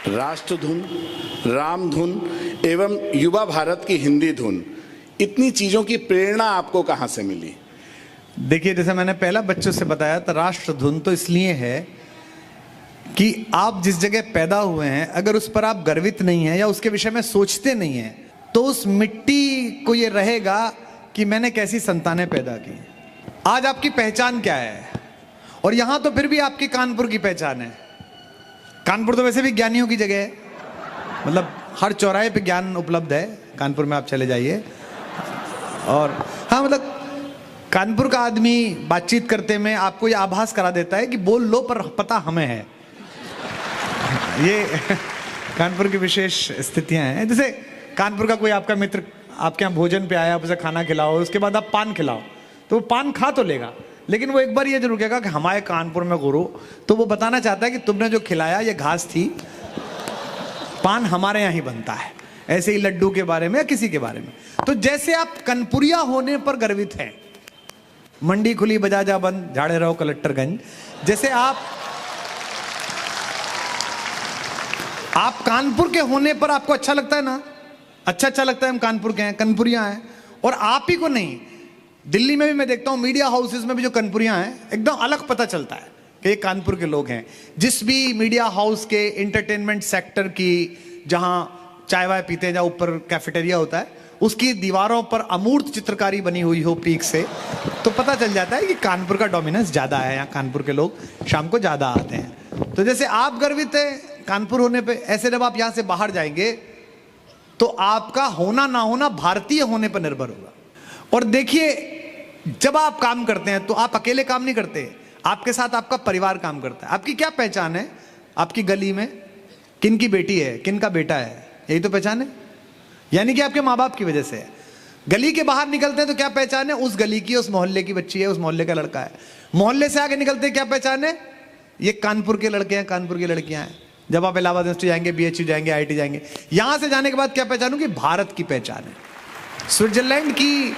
राष्ट्र धुन, राम धुन एवं युवा भारत की हिंदी धुन, इतनी चीजों की प्रेरणा आपको कहां से मिली? देखिए, जैसे मैंने पहला बच्चों से बताया, तो राष्ट्र धुन तो इसलिए है कि आप जिस जगह पैदा हुए हैं, अगर उस पर आप गर्वित नहीं हैं या उसके विषय में सोचते नहीं हैं, तो उस मिट्टी को ये रहेगा कि मैंने कैसी संतानें पैदा की। आज आपकी पहचान क्या है? और यहां तो फिर भी आपकी कानपुर की पहचान है। कानपुर तो वैसे भी ज्ञानियों की जगह है, मतलब हर चौराहे पे ज्ञान उपलब्ध है। कानपुर में आप चले जाइए, और हाँ, मतलब कानपुर का आदमी बातचीत करते में आपको ये आभास करा देता है कि बोल लो पर पता हमें है। ये कानपुर की विशेष स्थितियां हैं। जैसे कानपुर का कोई आपका मित्र आपके यहाँ भोजन पे आया, आप उसे खाना खिलाओ, उसके बाद आप पान खिलाओ, तो वो पान खा तो लेगा, लेकिन वो एक बार ये जरूर कहेगा कि हमारे कानपुर में गुरु, तो वो बताना चाहता है कि तुमने जो खिलाया ये घास थी, पान हमारे यहाँ ही बनता है। ऐसे ही लड्डू के बारे में या किसी के बारे में। तो जैसे आप कानपुरिया होने पर गर्वित हैं, मंडी खुली बजाजा बंद, झाड़े रहो कलेक्टरगंज, जैसे आप कानपुर के होने पर आपको अच्छा लगता है ना, अच्छा लगता है हम कानपुर के हैं, कानपुरिया हैं। और आप ही को नहीं, दिल्ली में भी मैं देखता हूं मीडिया हाउसेस में भी जो कानपुरिया हैं, एकदम अलग पता चलता है कि ये कानपुर के लोग हैं। जिस भी मीडिया हाउस के एंटरटेनमेंट सेक्टर की, जहां चाय वाय पीते हैं, जहां ऊपर कैफेटेरिया होता है, उसकी दीवारों पर अमूर्त चित्रकारी बनी हुई हो पीक से, तो पता चल जाता है कि कानपुर का डोमिनेंस ज्यादा है, यहाँ कानपुर के लोग शाम को ज्यादा आते हैं। तो जैसे आप गर्वित है कानपुर होने पे, ऐसे जब आप यहाँ से बाहर जाएंगे तो आपका होना ना होना भारतीय होने पर निर्भर होगा। और देखिए, जब आप काम करते हैं तो आप अकेले काम नहीं करते, आपके साथ आपका परिवार काम करता है। आपकी क्या पहचान है? आपकी गली में किन की बेटी है, किन का बेटा है, यही तो पहचान है। यानी कि आपके माँ बाप की वजह से है। गली के बाहर निकलते हैं तो क्या पहचान है? उस गली की, उस मोहल्ले की बच्ची है, उस मोहल्ले का लड़का है। मोहल्ले से आगे निकलते हैं, क्या पहचान है? ये कानपुर के लड़के हैं, कानपुर की लड़कियां हैं। जब आप इलाहाबाद यूनिवर्सिटी जाएंगे, बीएचयू जाएंगे, आईआईटी जाएंगे, यहां से जाने के बाद क्या पहचान होगी? भारत की पहचान है। स्विट्जरलैंड की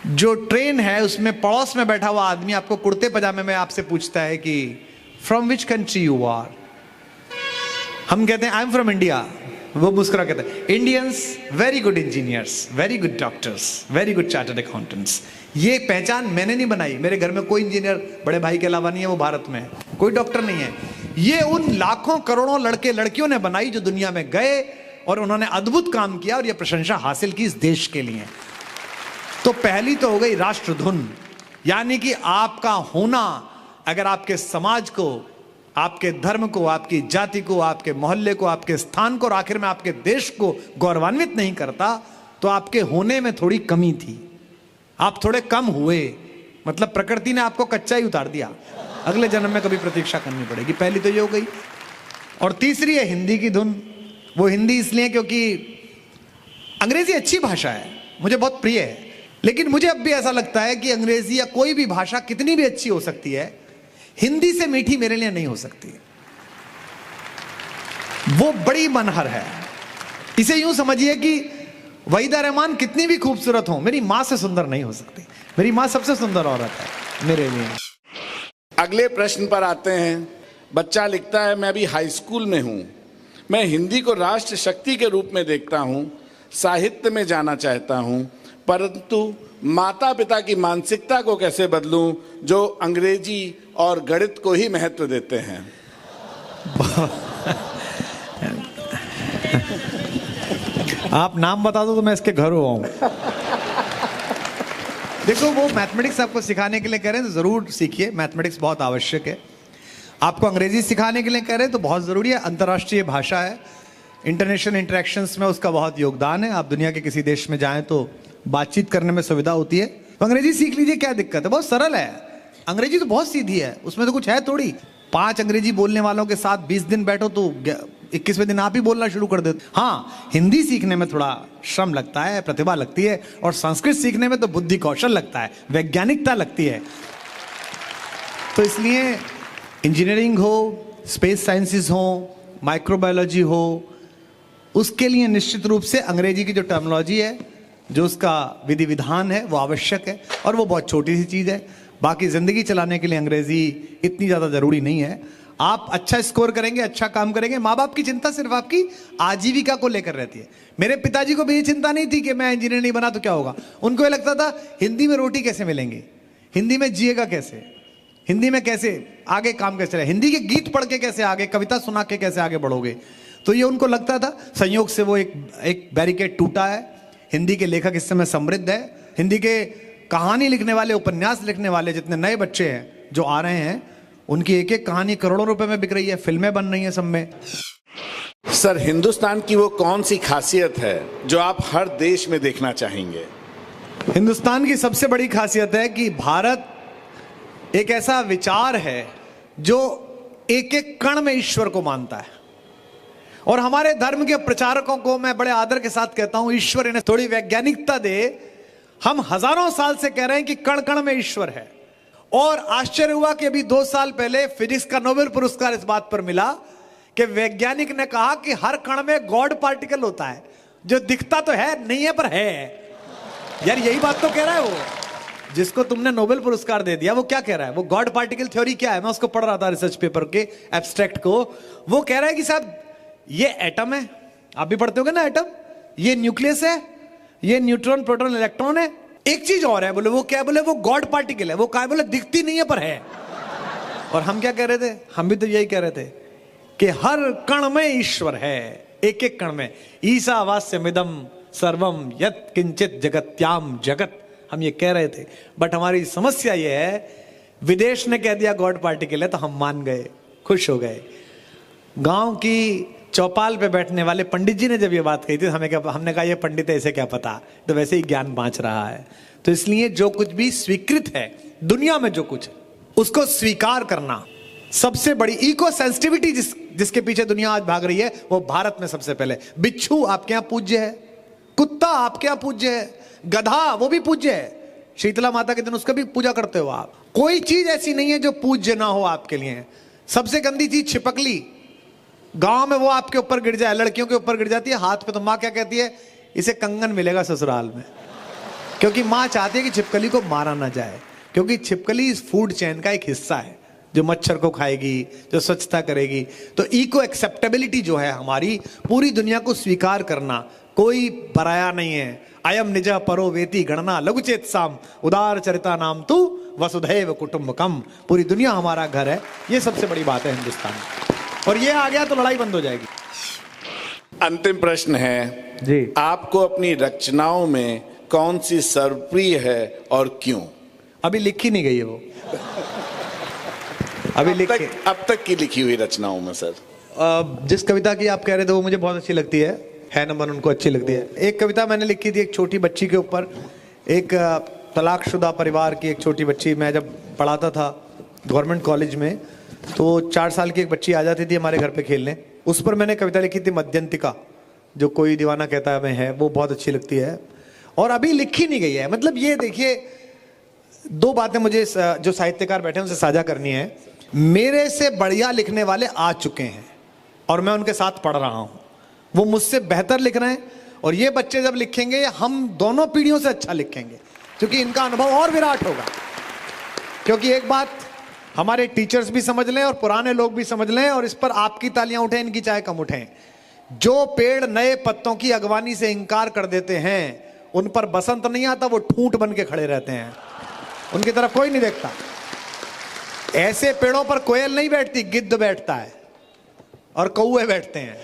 जो ट्रेन है, उसमें पड़ोस में बैठा हुआ आदमी आपको कुर्ते पजामे में आपसे पूछता है कि from which country you are. हम कहते हैं आई एम फ्रॉम इंडिया, वो मुस्कुरा कहता है Indians very good engineers, very good doctors, very good chartered accountants. ये पहचान मैंने नहीं बनाई, मेरे घर में कोई इंजीनियर बड़े भाई के अलावा नहीं है, वो भारत में है, कोई डॉक्टर नहीं है। ये उन लाखों करोड़ों लड़के लड़कियों ने बनाई जो दुनिया में गए और उन्होंने अद्भुत काम किया और ये प्रशंसा हासिल की इस देश के लिए। तो पहली तो हो गई राष्ट्र धुन, यानी कि आपका होना अगर आपके समाज को, आपके धर्म को, आपकी जाति को, आपके मोहल्ले को, आपके स्थान को और आखिर में आपके देश को गौरवान्वित नहीं करता, तो आपके होने में थोड़ी कमी थी, आप थोड़े कम हुए। मतलब प्रकृति ने आपको कच्चा ही उतार दिया, अगले जन्म में कभी प्रतीक्षा करनी पड़ेगी। पहली तो ये हो गई। और तीसरी है हिंदी की धुन। वो हिंदी इसलिए क्योंकि अंग्रेजी अच्छी भाषा है, मुझे बहुत प्रिय है, लेकिन मुझे अब भी ऐसा लगता है कि अंग्रेजी या कोई भी भाषा कितनी भी अच्छी हो सकती है, हिंदी से मीठी मेरे लिए नहीं हो सकती। वो बड़ी मनहर है। इसे यूं समझिए कि वहीदा रहमान कितनी भी खूबसूरत हो, मेरी मां से सुंदर नहीं हो सकती। मेरी मां सबसे सुंदर औरत है मेरे लिए। अगले प्रश्न पर आते हैं। बच्चा लिखता है, मैं अभी हाई स्कूल में हूं, मैं हिंदी को राष्ट्र शक्ति के रूप में देखता हूं, साहित्य में जाना चाहता हूं, परंतु माता पिता की मानसिकता को कैसे बदलूं जो अंग्रेजी और गणित को ही महत्व देते हैं? आप नाम बता दो तो मैं इसके घर आऊं। देखो, वो मैथमेटिक्स आपको सिखाने के लिए कह रहे हैं तो जरूर सीखिए, मैथमेटिक्स बहुत आवश्यक है। आपको अंग्रेजी सिखाने के लिए कह रहे हैं तो बहुत जरूरी है, अंतर्राष्ट्रीय भाषा है, इंटरनेशनल इंटरेक्शंस में उसका बहुत योगदान है। आप दुनिया के किसी देश में जाएं तो बातचीत करने में सुविधा होती है, तो अंग्रेजी सीख लीजिए, क्या दिक्कत है? बहुत सरल है, अंग्रेजी तो बहुत सीधी है, उसमें तो कुछ है थोड़ी। 5 अंग्रेजी बोलने वालों के साथ 20 दिन बैठो तो 21वें दिन आप ही बोलना शुरू कर देते। हाँ, हिंदी सीखने में थोड़ा श्रम लगता है, प्रतिभा लगती है, और संस्कृत सीखने में तो बुद्धि कौशल लगता है, वैज्ञानिकता लगती है। तो इसलिए इंजीनियरिंग हो, स्पेस साइंसेस हो, माइक्रोबायोलॉजी हो, उसके लिए निश्चित रूप से अंग्रेजी की जो टर्मिनोलॉजी है, जो उसका विधि विधान है, वो आवश्यक है, और वो बहुत छोटी सी चीज़ है। बाकी ज़िंदगी चलाने के लिए अंग्रेज़ी इतनी ज़्यादा ज़रूरी नहीं है। आप अच्छा स्कोर करेंगे, अच्छा काम करेंगे, माँ बाप की चिंता सिर्फ आपकी आजीविका को लेकर रहती है। मेरे पिताजी को भी ये चिंता नहीं थी कि मैं इंजीनियर नहीं बना तो क्या होगा। उनको ये लगता था हिंदी में रोटी कैसे मिलेंगी, हिंदी में जिएगा कैसे, हिंदी में कैसे आगे काम कैसे रहे, हिंदी के गीत पढ़ के कैसे आगे, कविता सुना के कैसे आगे बढ़ोगे। तो ये उनको लगता था। संयोग से वो एक बैरिकेड टूटा है। हिंदी के लेखक इस समय समृद्ध है। हिंदी के कहानी लिखने वाले, उपन्यास लिखने वाले जितने नए बच्चे हैं जो आ रहे हैं, उनकी एक एक कहानी करोड़ों रुपए में बिक रही है, फिल्में बन रही हैं सब में। सर, हिंदुस्तान की वो कौन सी खासियत है जो आप हर देश में देखना चाहेंगे? हिंदुस्तान की सबसे बड़ी खासियत है कि भारत एक ऐसा विचार है जो एक एक कण में ईश्वर को मानता है। और हमारे धर्म के प्रचारकों को मैं बड़े आदर के साथ कहता हूं, ईश्वर इन्हें थोड़ी वैज्ञानिकता दे। हम हजारों साल से कह रहे हैं कि कण कण में ईश्वर है। और आश्चर्य हुआ कि अभी 2 साल पहले फिजिक्स का नोबेल पुरस्कार इस बात पर मिला कि वैज्ञानिक ने कहा कि हर कण में गॉड पार्टिकल होता है, जो दिखता तो है नहीं है पर है। यार यही बात तो कह रहा है वो जिसको तुमने नोबेल पुरस्कार दे दिया। वो क्या कह रहा है? वो गॉड पार्टिकल थ्योरी क्या है? मैं उसको पढ़ रहा था रिसर्च पेपर के एब्स्ट्रैक्ट को। वो कह रहा है कि साहब ये एटम है, आप भी पढ़ते होगे ना एटम, ये न्यूक्लियस है, ये न्यूट्रॉन प्रोटॉन इलेक्ट्रॉन है। एक चीज और है, बोले वो क्या? बोले वो गॉड पार्टिकल है। वो क्या? बोले दिखती नहीं है पर है। और हम क्या कह रहे थे? हम भी तो यही कह रहे थे कि हर कण में ईश्वर है, एक एक कण में। ईशावास्यमिदं सर्वम यत् किंचित जगत्याम जगत, हम ये कह रहे थे। बट हमारी समस्या ये है, विदेश ने कह दिया गॉड पार्टिकल है तो हम मान गए, खुश हो गए। गांव की चौपाल पे बैठने वाले पंडित जी ने जब ये बात कही थी, हमने कहा ये पंडित है, इसे क्या पता, तो वैसे ही ज्ञान बांच रहा है। तो इसलिए जो कुछ भी स्वीकृत है दुनिया में, जो कुछ उसको स्वीकार करना सबसे बड़ी इको सेंसिटिविटी जिसके पीछे दुनिया आज भाग रही है, वो भारत में सबसे पहले। बिच्छू आपके यहाँ पूज्य है, कुत्ता आपके यहाँ पूज्य है, गधा वो भी पूज्य है। शीतला माता के दिन उसका भी पूजा करते हो आप। कोई चीज ऐसी नहीं है जो पूज्य ना हो आपके लिए। सबसे गंदी चीज छिपकली, गांव में वो आपके ऊपर गिर जाए, लड़कियों के ऊपर गिर जाती है हाथ पे, तो माँ क्या कहती है? इसे कंगन मिलेगा ससुराल में। क्योंकि माँ चाहती है कि छिपकली को मारा ना जाए, क्योंकि छिपकली इस फूड चेन का एक हिस्सा है जो मच्छर को खाएगी, जो स्वच्छता करेगी। तो इको एक्सेप्टेबिलिटी जो है हमारी, पूरी दुनिया को स्वीकार करना, कोई पराया नहीं है। अयम निज परो वेति गणना लघुचेत साम उदार चरिता नाम तू वसुधैव कुटुंबकम। पूरी दुनिया हमारा घर है, ये सबसे बड़ी बात है हिंदुस्तान में। और ये आ गया तो लड़ाई बंद हो जाएगी। अंतिम प्रश्न है जी, आपको अपनी रचनाओं में कौन सी सर्वप्रिय है और क्यों? अभी लिखी नहीं गई है वो, अभी अब तक की लिखी हुई रचनाओं में सर, जिस कविता की आप कह रहे थे वो मुझे बहुत अच्छी लगती है नमन उनको अच्छी लगती है। एक कविता मैंने लिखी थी एक छोटी बच्ची के ऊपर, एक तलाकशुदा परिवार की एक छोटी बच्ची। मैं जब पढ़ाता था गवर्नमेंट कॉलेज में, तो 4 साल की एक बच्ची आ जाती थी हमारे घर पे खेलने। उस पर मैंने कविता लिखी थी मध्यंतिका, जो कोई दीवाना कहता है मैं है, वो बहुत अच्छी लगती है। और अभी लिखी नहीं गई है। मतलब ये देखिए, 2 बातें मुझे जो साहित्यकार बैठे हैं उनसे साझा करनी है। मेरे से बढ़िया लिखने वाले आ चुके हैं और मैं उनके साथ पढ़ रहा हूं, वो मुझसे बेहतर लिख रहे हैं। और ये बच्चे जब लिखेंगे, हम दोनों पीढ़ियों से अच्छा लिखेंगे, क्योंकि इनका अनुभव और विराट होगा। क्योंकि एक बात हमारे टीचर्स भी समझ लें और पुराने लोग भी समझ लें, और इस पर आपकी तालियां उठें, इनकी चाहे कम उठें, जो पेड़ नए पत्तों की अगवानी से इंकार कर देते हैं, उन पर बसंत नहीं आता, वो ठूंठ बन के खड़े रहते हैं, उनकी तरफ कोई नहीं देखता। ऐसे पेड़ों पर कोयल नहीं बैठती, गिद्ध बैठता है और कौवे बैठते हैं।